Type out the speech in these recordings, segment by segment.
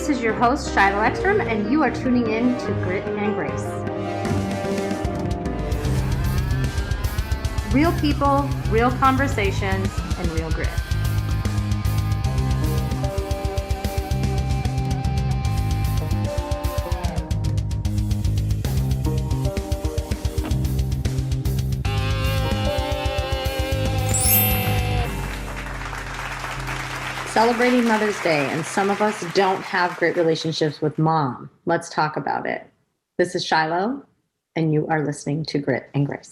This is your host, Shiloh Ekstrom, and you are tuning in to Grit and Grace. Real people, real conversations, and real grit. Celebrating Mother's Day, and some of us don't have great relationships with mom. Let's talk about it. This is Shiloh, and you are listening to Grit and Grace.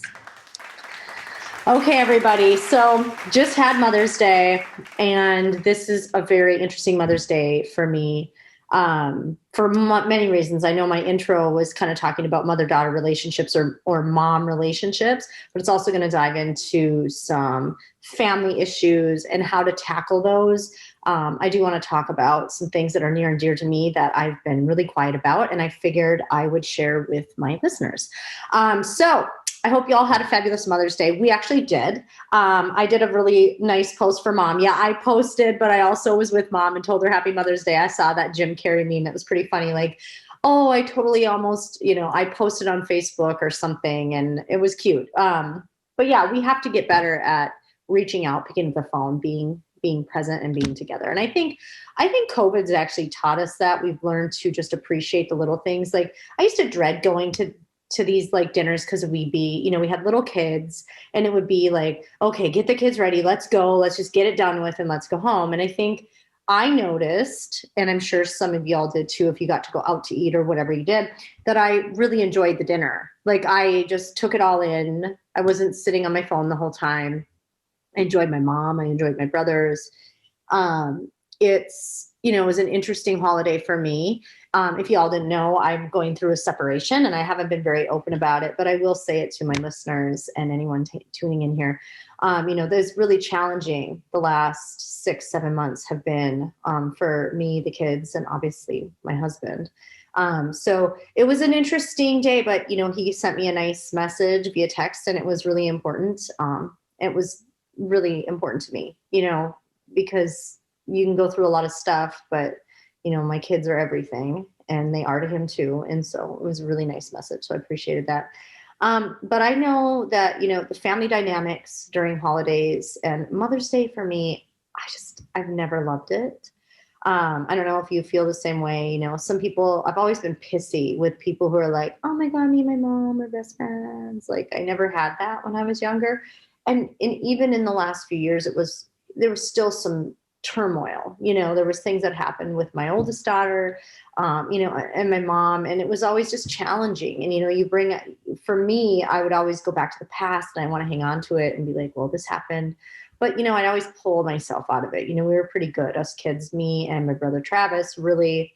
Okay, everybody. So just had Mother's Day, and this is a very interesting Mother's Day for me for many reasons. I know my intro was kind of talking about mother-daughter relationships or mom relationships, but it's also going to dive into some family issues and how to tackle those. I do want to talk about some things that are near and dear to me that I've been really quiet about, and I figured I would share with my listeners. So I hope you all had a fabulous Mother's Day. We actually did. I did a really nice post for mom. Yeah, I posted, but I also was with mom and told her Happy Mother's Day. I saw that Jim Carrey meme that was pretty funny. Like, oh, I totally almost, I posted on Facebook or something, and it was cute. But yeah, we have to get better at reaching out, picking up the phone, being present and being together. And I think COVID's actually taught us that. We've learned to just appreciate the little things. Like, I used to dread going to these like dinners because we had little kids, and it would be like, okay, get the kids ready. Let's go. Let's just get it done with and let's go home. And I think I noticed, and I'm sure some of y'all did too, if you got to go out to eat or whatever you did, that I really enjoyed the dinner. Like, I just took it all in. I wasn't sitting on my phone the whole time. I enjoyed my mom. I enjoyed my brothers. It was an interesting holiday for me. If y'all didn't know, I'm going through a separation, and I haven't been very open about it, but I will say it to my listeners and anyone tuning in here. There's really challenging. The last 6-7 months have been for me, the kids, and obviously my husband. So it was an interesting day, but, he sent me a nice message via text, and it was really important. It was really important to me, because you can go through a lot of stuff, but, my kids are everything, and they are to him too. And so it was a really nice message. So I appreciated that. But I know that, the family dynamics during holidays and Mother's Day for me, I've never loved it. I don't know if you feel the same way. Some people, I've always been pissy with people who are like, oh my God, me and my mom are best friends. Like, I never had that when I was younger. And even in the last few years, there was still some turmoil. There was things that happened with my oldest daughter, and my mom, and it was always just challenging. And, for me, I would always go back to the past, and I want to hang on to it and be like, well, this happened. But, I'd always pull myself out of it. We were pretty good, us kids, me and my brother Travis, really,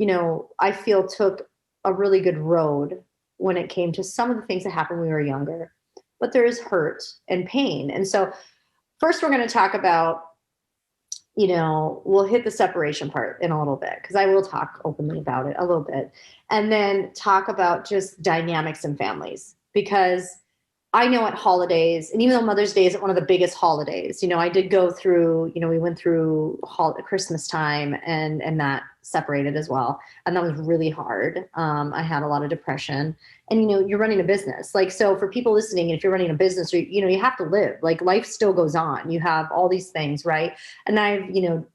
I feel took a really good road when it came to some of the things that happened when we were younger. But there is hurt and pain. And so first we're going to talk about, we'll hit the separation part in a little bit, because I will talk openly about it a little bit, and then talk about just dynamics in families, because I know at holidays, and even though Mother's Day isn't one of the biggest holidays, I did go through, we went through Christmas time and that separated as well. And that was really hard. I had a lot of depression, and, you're running a business. Like, so for people listening, if you're running a business, you have to live, like, life still goes on. You have all these things, right? And I've,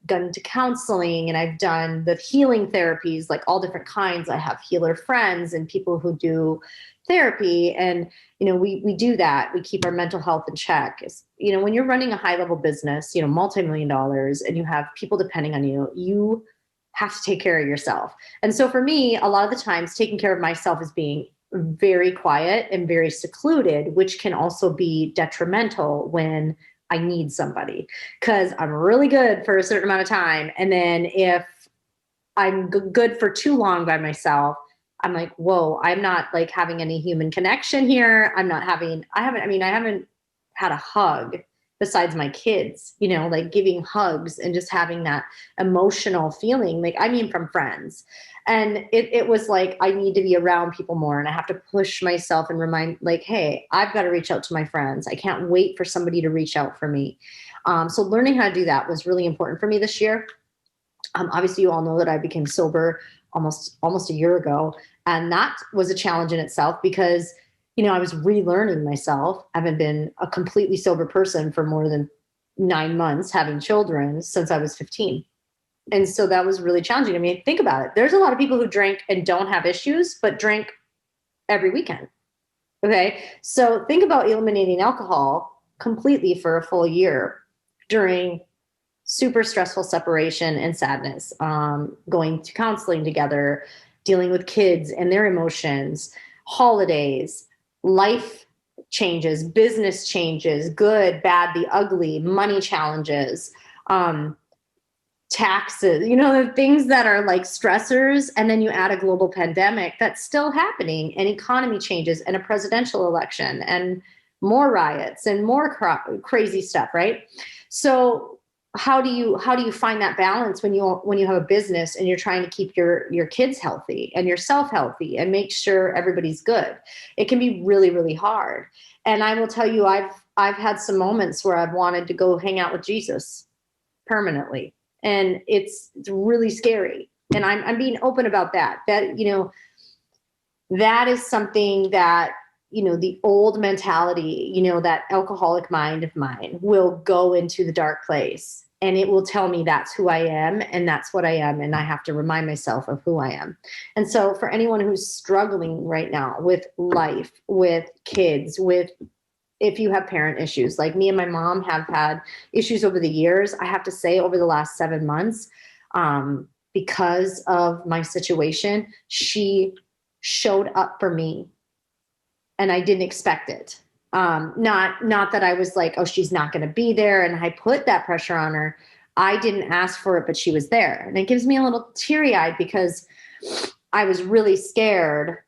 gone to counseling, and I've done the healing therapies, like all different kinds. I have healer friends and people who do therapy, and we do that. We keep our mental health in check. When you're running a high level business, multi-million dollars, and you have people depending on you, you have to take care of yourself. And so for me, a lot of the times, taking care of myself is being very quiet and very secluded, which can also be detrimental when I need somebody, because I'm really good for a certain amount of time, and then if I'm good for too long by myself, I'm like, whoa, I'm not like having any human connection here. I haven't had a hug besides my kids, like giving hugs and just having that emotional feeling, from friends. And it was like, I need to be around people more, and I have to push myself and remind, like, hey, I've got to reach out to my friends. I can't wait for somebody to reach out for me. So learning how to do that was really important for me this year. Obviously, you all know that I became sober almost a year ago. And that was a challenge in itself because, I was relearning myself. I haven't been a completely sober person for more than 9 months, having children since I was 15. And so that was really challenging. I mean, think about it. There's a lot of people who drink and don't have issues, but drink every weekend. Okay. So think about eliminating alcohol completely for a full year during super stressful separation and sadness, going to counseling together, dealing with kids and their emotions, holidays, life changes, business changes, good, bad, the ugly, money challenges, taxes, the things that are like stressors. And then you add a global pandemic that's still happening, and economy changes, and a presidential election, and more riots, and more crazy stuff, right? So how do you find that balance when you have a business and you're trying to keep your kids healthy and yourself healthy and make sure everybody's good? It can be really, really hard. And I will tell you, I've had some moments where I've wanted to go hang out with Jesus permanently. And it's really scary. And I'm being open about that. That is something that, the old mentality, that alcoholic mind of mine will go into the dark place, and it will tell me that's who I am and that's what I am. And I have to remind myself of who I am. And so for anyone who's struggling right now with life, with kids, if you have parent issues, like me and my mom have had issues over the years, I have to say over the last 7 months, because of my situation, she showed up for me and I didn't expect it. Not that I was like, oh, she's not going to be there, and I put that pressure on her. I didn't ask for it, but she was there. And it gives me a little teary-eyed because I was really scared,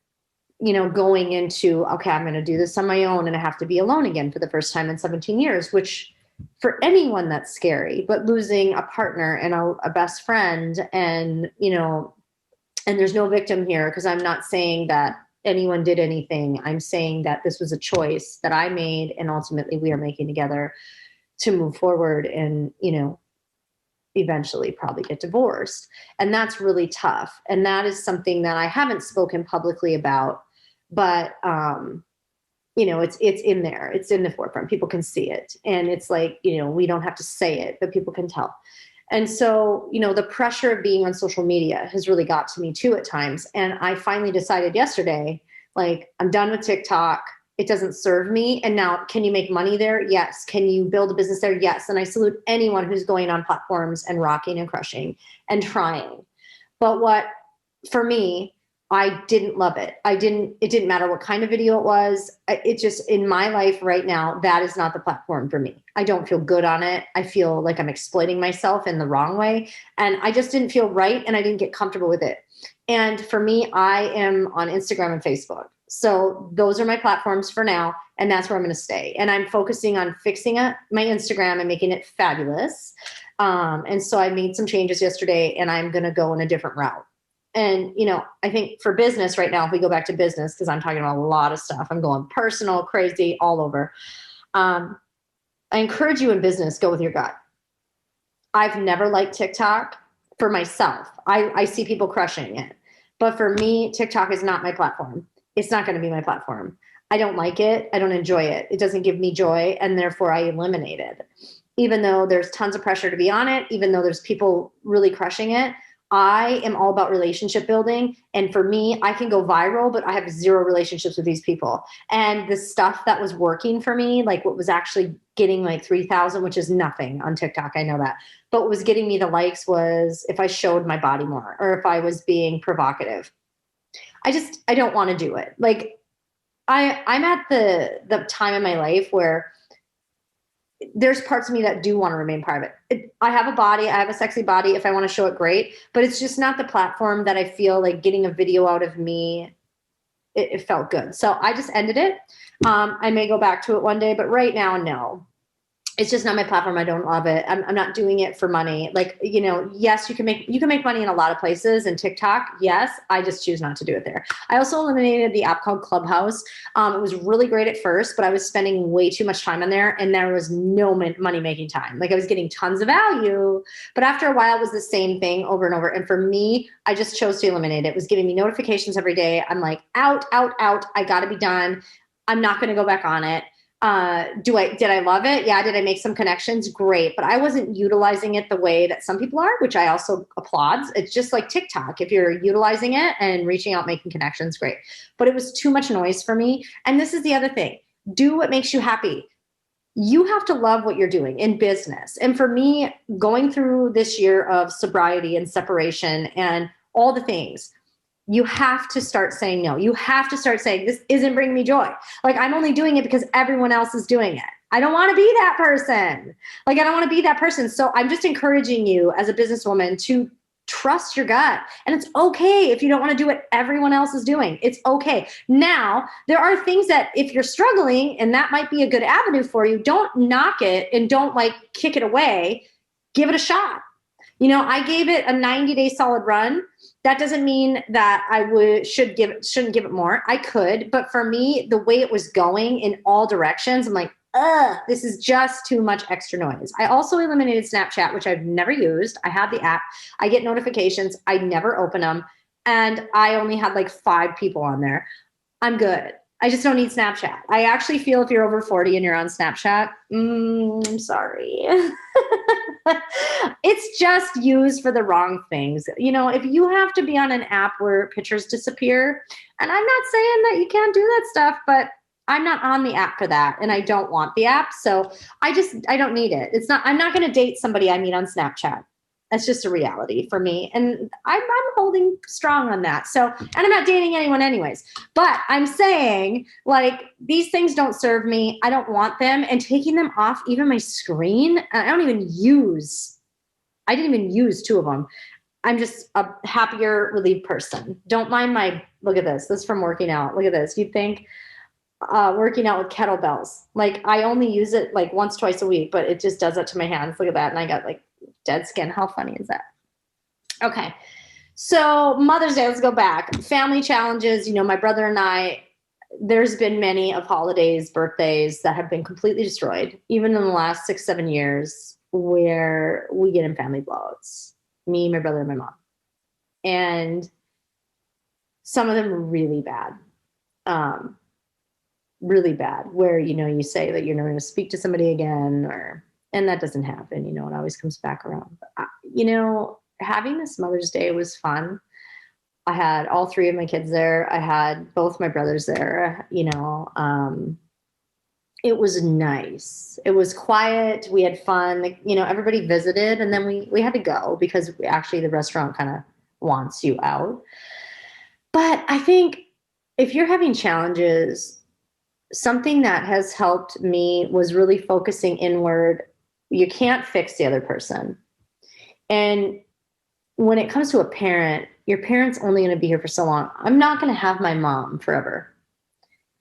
going into, okay, I'm going to do this on my own and I have to be alone again for the first time in 17 years, which for anyone that's scary, but losing a partner and a best friend, and, and there's no victim here, because I'm not saying that anyone did anything. I'm saying that this was a choice that I made, and ultimately we are making together to move forward and, eventually probably get divorced. And that's really tough. And that is something that I haven't spoken publicly about, but, it's in there. It's in the forefront. People can see it. And it's like, we don't have to say it, but people can tell. And so, the pressure of being on social media has really got to me too at times. And I finally decided yesterday, like, I'm done with TikTok. It doesn't serve me. And now, can you make money there? Yes. Can you build a business there? Yes. And I salute anyone who's going on platforms and rocking and crushing and trying. But for me, I didn't love it. It didn't matter what kind of video it was. It just, in my life right now, that is not the platform for me. I don't feel good on it. I feel like I'm exploiting myself in the wrong way. And I just didn't feel right, and I didn't get comfortable with it. And for me, I am on Instagram and Facebook. So those are my platforms for now. And that's where I'm going to stay. And I'm focusing on fixing my Instagram and making it fabulous. And so I made some changes yesterday, and I'm going to go in a different route. And, I think for business right now, if we go back to business, because I'm talking about a lot of stuff, I'm going personal, crazy, all over. I encourage you in business, go with your gut. I've never liked TikTok for myself. I see people crushing it. But for me, TikTok is not my platform. It's not going to be my platform. I don't like it. I don't enjoy it. It doesn't give me joy. And therefore I eliminate it. Even though there's tons of pressure to be on it, even though there's people really crushing it, I am all about relationship building. And for me, I can go viral, but I have zero relationships with these people. And the stuff that was working for me, like what was actually getting like 3,000, which is nothing on TikTok, I know that. But what was getting me the likes was if I showed my body more, or if I was being provocative. I don't want to do it. Like I'm at the time in my life where there's parts of me that do want to remain private. I have a body. I have a sexy body. If I want to show it, great. But it's just not the platform that I feel like getting a video out of me, it felt good. So I just ended it. I may go back to it one day, but right now, no. it's just not my platform. I don't love it. I'm not doing it for money. Like, you know, yes, you can make money in a lot of places, and TikTok. Yes. I just choose not to do it there. I also eliminated the app called Clubhouse. It was really great at first, but I was spending way too much time on there, and there was no money making time. Like, I was getting tons of value, but after a while it was the same thing over and over. And for me, I just chose to eliminate it. It was giving me notifications every day. I'm like, out. I got to be done. I'm not going to go back on it. Did I love it? Yeah. Did I make some connections? Great. But I wasn't utilizing it the way that some people are, which I also applaud. It's just like TikTok. If you're utilizing it and reaching out, making connections, great. But it was too much noise for me. And this is the other thing. Do what makes you happy. You have to love what you're doing in business. And for me, going through this year of sobriety and separation and all the things, you have to start saying no. You have to start saying, this isn't bringing me joy. Like, I'm only doing it because everyone else is doing it. I don't want to be that person. Like, I don't want to be that person. So I'm just encouraging you as a businesswoman to trust your gut. And it's okay if you don't want to do what everyone else is doing. It's okay. Now, there are things that if you're struggling and that might be a good avenue for you, don't knock it and don't like kick it away. Give it a shot. You know, I gave it a 90-day solid run. That doesn't mean that I shouldn't give it more. I could, but for me, the way it was going in all directions, I'm like, this is just too much extra noise. I also eliminated Snapchat, which I've never used. I have the app. I get notifications. I never open them. And I only had like 5 people on there. I'm good. I just don't need Snapchat. I actually feel if you're over 40 and you're on Snapchat, I'm sorry. It's just used for the wrong things. You know, if you have to be on an app where pictures disappear, and I'm not saying that you can't do that stuff, but I'm not on the app for that, and I don't want the app. So I don't need it. I'm not going to date somebody I meet on Snapchat. That's just a reality for me. And I'm holding strong on that. So, and I'm not dating anyone anyways, but I'm saying like, these things don't serve me. I don't want them. And taking them off even my screen, I didn't even use 2 of them. I'm just a happier, relieved person. Don't mind look at this. This is from working out. Look at this. You'd think working out with kettlebells. Like, I only use it like once, twice a week, but it just does that to my hands. Look at that. And I got like dead skin. How funny is that? Okay. So Mother's Day, let's go back. Family challenges. You know, my brother and I, there's been many of holidays, birthdays that have been completely destroyed, even in the last 6-7 years, where we get in family blowouts. Me, my brother, and my mom. And some of them are really bad. Really bad, where, you know, you say that you're never going to speak to somebody again, and that doesn't happen, you know, it always comes back around. But you know, having this Mother's Day was fun. I had all 3 of my kids there. I had both my brothers there, you know. It was nice. It was quiet. We had fun. Like, you know, everybody visited, and then we had to go because actually the restaurant kind of wants you out. But I think if you're having challenges, something that has helped me was really focusing inward. You can't fix the other person. And when it comes to a parent, your parent's only going to be here for so long. I'm not going to have my mom forever.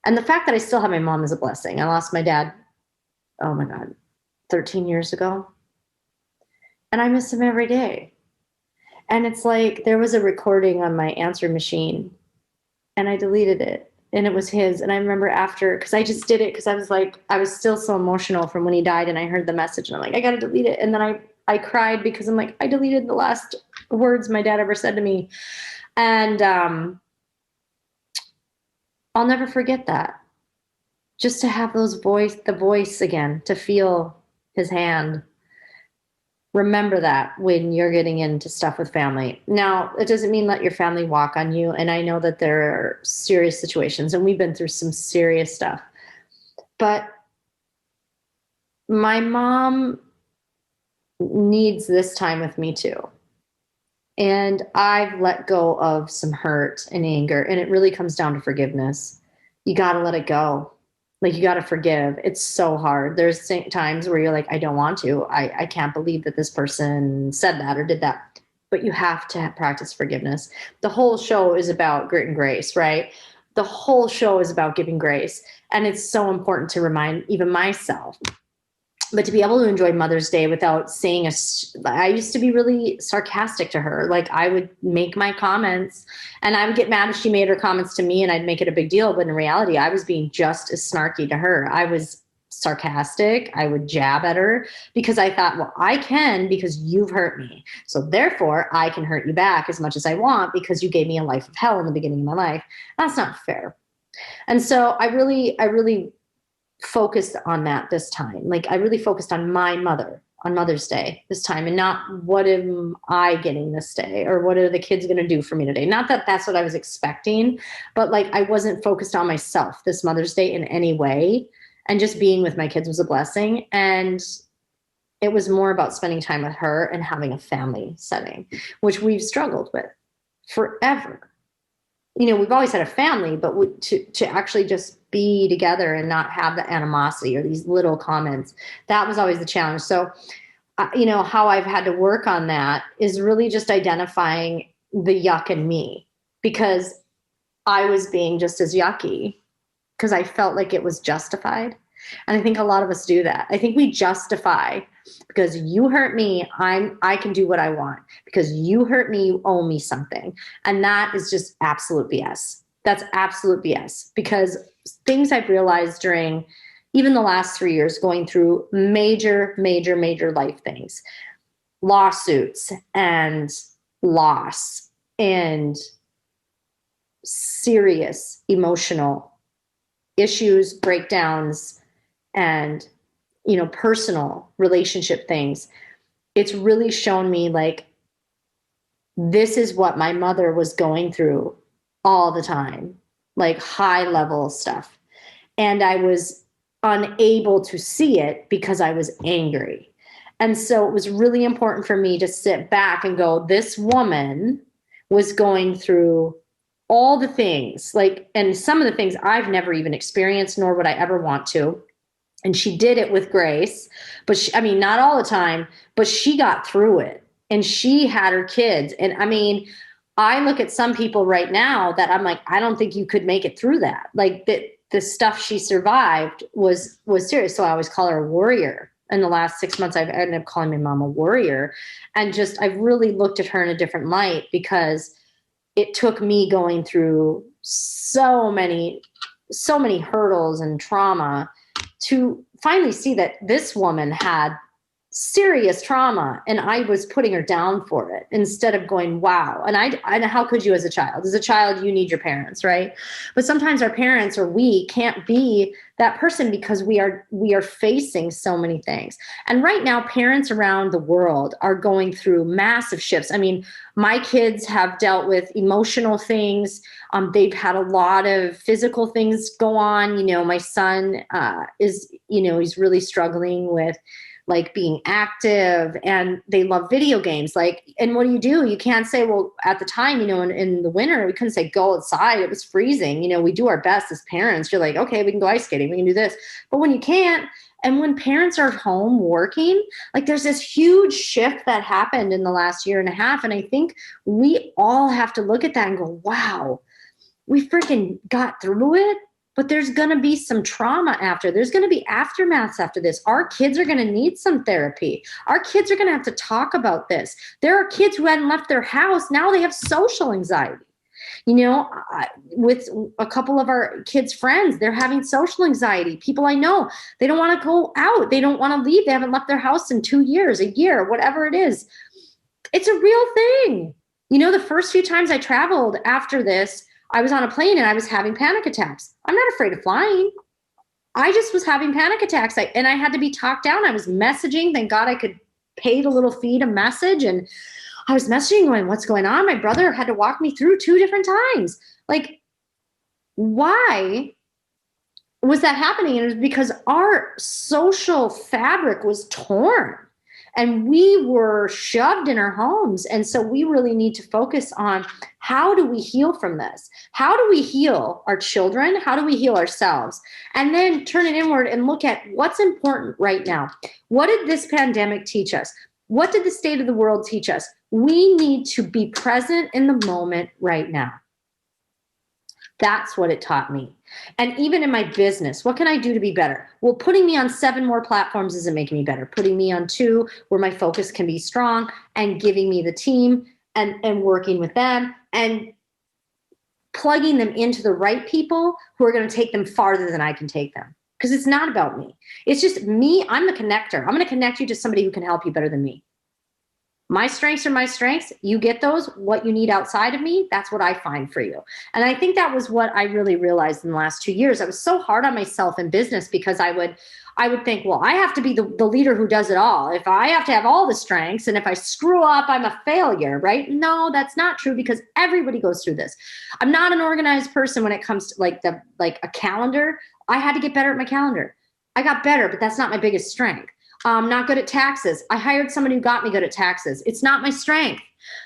And the fact that I still have my mom is a blessing. I lost my dad, oh my God, 13 years ago. And I miss him every day. And it's like there was a recording on my answer machine and I deleted it. And it was his. And I remember after, because I just did it because I was like, I was still so emotional from when he died, and I heard the message and I'm like, I got to delete it. And then I cried because I'm like, I deleted the last words my dad ever said to me. And I'll never forget that. Just to have the voice again, to feel his hand. Remember that when you're getting into stuff with family. Now, it doesn't mean let your family walk on you. And I know that there are serious situations, and we've been through some serious stuff. But my mom needs this time with me too. And I've let go of some hurt and anger, and it really comes down to forgiveness. You got to let it go. Like, you got to forgive. It's so hard. There's times where you're like, I don't want to. I can't believe that this person said that or did that. But you have to practice forgiveness. The whole show is about grit and grace, right? The whole show is about giving grace. And it's so important to remind even myself. but to be able to enjoy Mother's Day without saying I used to be really sarcastic to her. Like I would make my comments and I would get mad if she made her comments to me and I'd make it a big deal. But in reality, I was being just as snarky to her. I was sarcastic. I would jab at her because I thought, well, I can because you've hurt me. So therefore I can hurt you back as much as I want because you gave me a life of hell in the beginning of my life. That's not fair. And so I really focused on that this time. Like I really focused on my mother on Mother's Day this time and not what am I getting this day or what are the kids going to do for me today? Not that that's what I was expecting, but like I wasn't focused on myself this Mother's Day in any way. And just being with my kids was a blessing. And it was more about spending time with her and having a family setting, which we've struggled with forever. You know, we've always had a family, but to actually just be together and not have the animosity or these little comments, that was always the challenge. So, you know, how I've had to work on that is really just identifying the yuck in me because I was being just as yucky because I felt like it was justified. And I think a lot of us do that. I think we justify because you hurt me, I can do what I want. Because you hurt me, you owe me something. And that is just absolute BS. That's absolute BS. Because things I've realized during even the last 3 years, going through major life things, lawsuits and loss and serious emotional issues, breakdowns, and you know, personal relationship things, it's really shown me like this is what my mother was going through all the time, like high level stuff. And I was unable to see it because I was angry. And so it was really important for me to sit back and go, this woman was going through all the things, like, and some of the things I've never even experienced, nor would I ever want to. And she did it with grace, but she, I mean, not all the time, but she got through it and she had her kids. And I mean, I look at some people right now that I'm like, I don't think you could make it through that. Like the stuff she survived was serious. So I always call her a warrior. In the last 6 months, I've ended up calling my mom a warrior. And just, I've really looked at her in a different light because it took me going through so many hurdles and trauma to finally see that this woman had serious trauma and I was putting her down for it instead of going, wow. And I how could you as a child? As a child, you need your parents, right? But sometimes our parents or we can't be that person because we are facing so many things. And right now, parents around the world are going through massive shifts. I mean, my kids have dealt with emotional things. They've had a lot of physical things go on. You know, my son is, you know, he's really struggling with like being active and they love video games. Like, and what do? You can't say, well, at the time, you know, in the winter, we couldn't say go outside. It was freezing. You know, we do our best as parents. You're like, okay, we can go ice skating. We can do this. But when you can't, and when parents are home working, like there's this huge shift that happened in the last year and a half. And I think we all have to look at that and go, wow, we freaking got through it. But there's going to be some trauma after. There's going to be aftermaths after this. Our kids are going to need some therapy. Our kids are going to have to talk about this. There are kids who hadn't left their house. Now they have social anxiety. You know, with a couple of our kids' friends, they're having social anxiety. People I know, they don't want to go out. They don't want to leave. They haven't left their house in 2 years, a year, whatever it is. It's a real thing. You know, the first few times I traveled after this, I was on a plane and I was having panic attacks. I'm not afraid of flying. I just was having panic attacks and I had to be talked down. I was messaging. Thank God I could pay the little fee to message. And I was messaging going, what's going on? My brother had to walk me through 2 different times. Like, why was that happening? And it was because our social fabric was torn. And we were shoved in our homes. And so we really need to focus on how do we heal from this? How do we heal our children? How do we heal ourselves? And then turn it inward and look at what's important right now. What did this pandemic teach us? What did the state of the world teach us? We need to be present in the moment right now. That's what it taught me. And even in my business, what can I do to be better? Well, putting me on 7 more platforms isn't making me better. Putting me on 2 where my focus can be strong, and giving me the team and working with them and plugging them into the right people who are going to take them farther than I can take them. Because it's not about me. It's just me. I'm the connector. I'm going to connect you to somebody who can help you better than me. My strengths are my strengths. You get those. What you need outside of me, that's what I find for you. And I think that was what I really realized in the last 2 years. I was so hard on myself in business because I would think, well, I have to be the leader who does it all. If I have to have all the strengths, and if I screw up, I'm a failure, right? No, that's not true, because everybody goes through this. I'm not an organized person when it comes to like a calendar. I had to get better at my calendar. I got better, but that's not my biggest strength. I'm not good at taxes. I hired somebody who got me good at taxes. It's not my strength.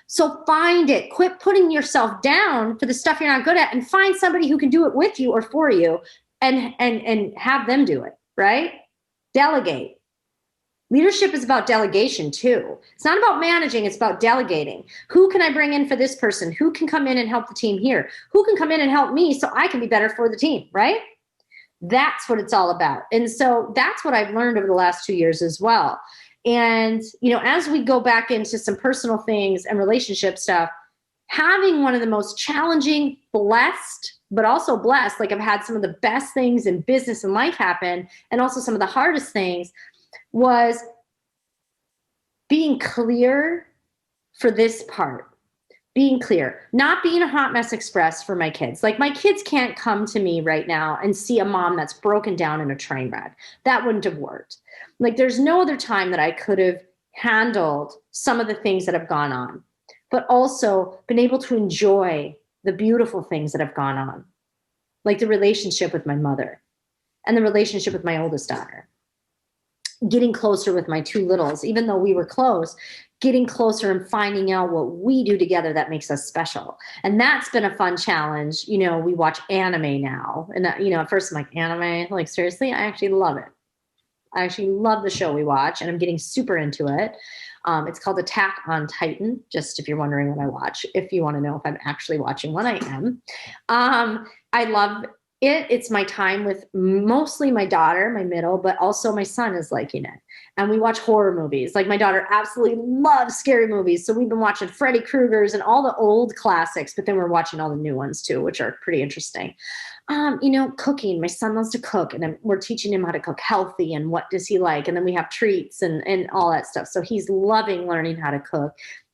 So find it. Quit putting yourself down for the stuff you're not good at, and find somebody who can do it with you or for you, and have them do it, right? Delegate. Leadership is about delegation too. It's not about managing, it's about delegating. Who can I bring in for this person? Who can come in and help the team here? Who can come in and help me so I can be better for the team, right? That's what it's all about. And so that's what I've learned over the last 2 years as well. And, as we go back into some personal things and relationship stuff, having one of the most challenging, but also blessed, like I've had some of the best things in business and life happen, and also some of the hardest things, was being clear for this part. Being clear, not being a hot mess express for my kids. Like, my kids can't come to me right now and see a mom that's broken down in a train wreck. That wouldn't have worked. Like, there's no other time that I could have handled some of the things that have gone on, but also been able to enjoy the beautiful things that have gone on, like the relationship with my mother and the relationship with my oldest daughter. Getting closer with my 2 littles, even though we were close, getting closer and finding out what we do together that makes us special. And that's been a fun challenge. We watch anime now. And, at first I'm like, anime? Like, seriously? I actually love it. I actually love the show we watch, and I'm getting super into it. It's called Attack on Titan, just if you're wondering what I watch. If you want to know if I'm actually watching one, I am. I love it. It's my time with mostly my daughter, my middle, but also my son is liking it. And we watch horror movies. Like, my daughter absolutely loves scary movies. So we've been watching Freddy Krueger's and all the old classics, but then we're watching all the new ones too, which are pretty interesting. Cooking. My son loves to cook, and we're teaching him how to cook healthy and what does he like. And then we have treats and all that stuff. So he's loving learning how to cook,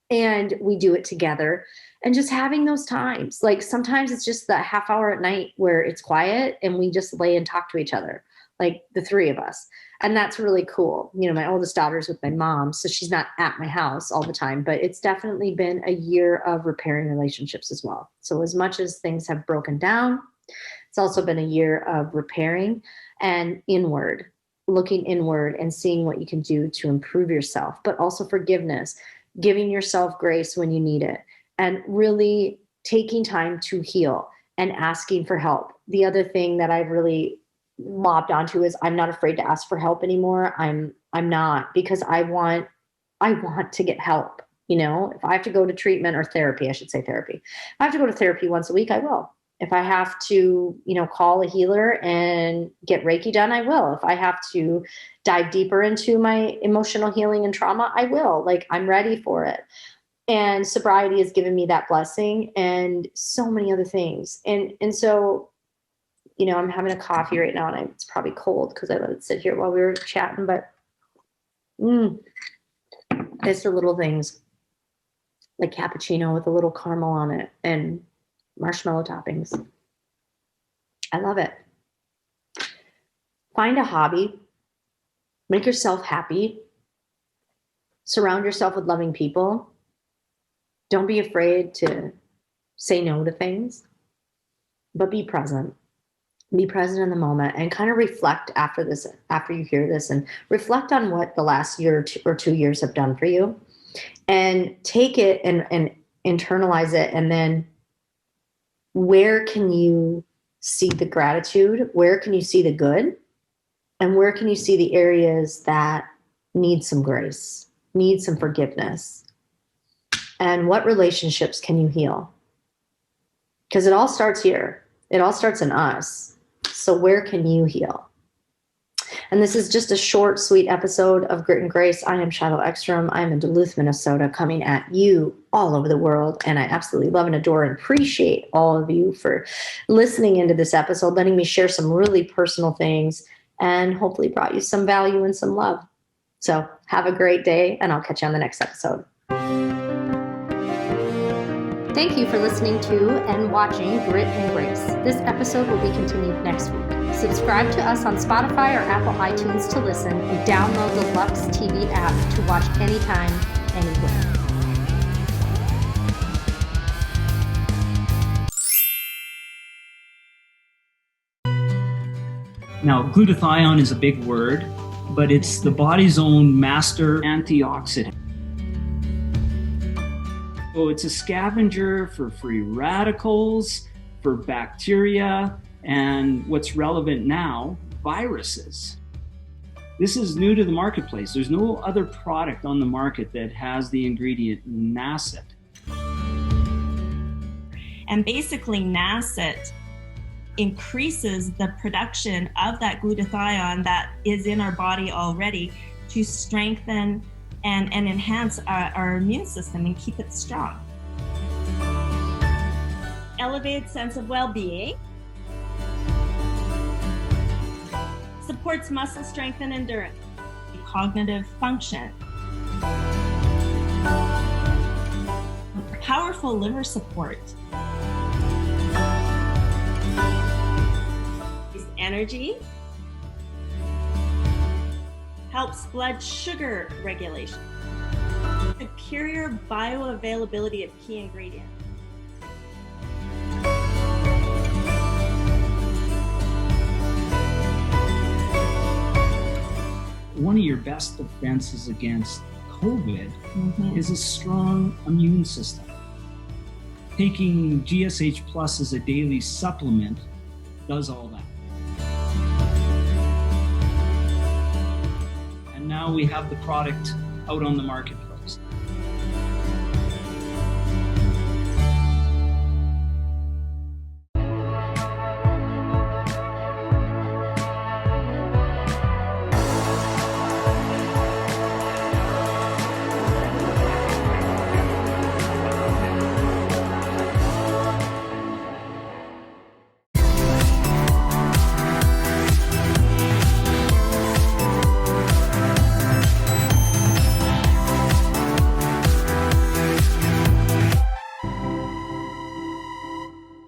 and we do it together. And just having those times, like sometimes it's just that half hour at night where it's quiet and we just lay and talk to each other, like the 3 of us. And that's really cool. My oldest daughter's with my mom, so she's not at my house all the time, but it's definitely been a year of repairing relationships as well. So as much as things have broken down, it's also been a year of repairing and looking inward and seeing what you can do to improve yourself, but also forgiveness, giving yourself grace when you need it, and really taking time to heal and asking for help. The other thing that I've really lobbed onto is I'm not afraid to ask for help anymore. I'm not, because I want to get help. If I have to go to treatment, or therapy, I should say therapy. If I have to go to therapy once a week, I will. If I have to, call a healer and get Reiki done, I will. If I have to dive deeper into my emotional healing and trauma, I will. Like, I'm ready for it. And sobriety has given me that blessing, and so many other things. And so, I'm having a coffee right now, and it's probably cold because I let it sit here while we were chatting, but it's the little things, like cappuccino with a little caramel on it and marshmallow toppings. I love it. Find a hobby, make yourself happy, surround yourself with loving people. Don't be afraid to say no to things, but be present. Be present in the moment, and kind of reflect after you hear this, and reflect on what the last year or 2 years have done for you, and take it and internalize it. And then, where can you see the gratitude? Where can you see the good? And where can you see the areas that need some grace, need some forgiveness? And what relationships can you heal? Because it all starts here. It all starts in us. So where can you heal? And this is just a short, sweet episode of Grit and Grace. I am Shiloh Ekstrom. I'm in Duluth, Minnesota, coming at you all over the world. And I absolutely love and adore and appreciate all of you for listening into this episode, letting me share some really personal things, and hopefully brought you some value and some love. So have a great day, and I'll catch you on the next episode. Thank you for listening to and watching Grit and Grace. This episode will be continued next week. Subscribe to us on Spotify or Apple iTunes to listen, and download the Lux TV app to watch anytime, anywhere. Now, glutathione is a big word, but it's the body's own master antioxidant. So it's a scavenger for free radicals, for bacteria, and what's relevant now, viruses. This is new to the marketplace. There's no other product on the market that has the ingredient NACET. And basically NACET increases the production of that glutathione that is in our body already to strengthen and enhance our immune system and keep it strong. Elevated sense of well-being. Supports muscle strength and endurance. Cognitive function. Powerful liver support. Energy. Helps blood sugar regulation. Superior bioavailability of key ingredients. One of your best defenses against COVID is a strong immune system. Taking GSH Plus as a daily supplement does all that. And now we have the product out on the marketplace.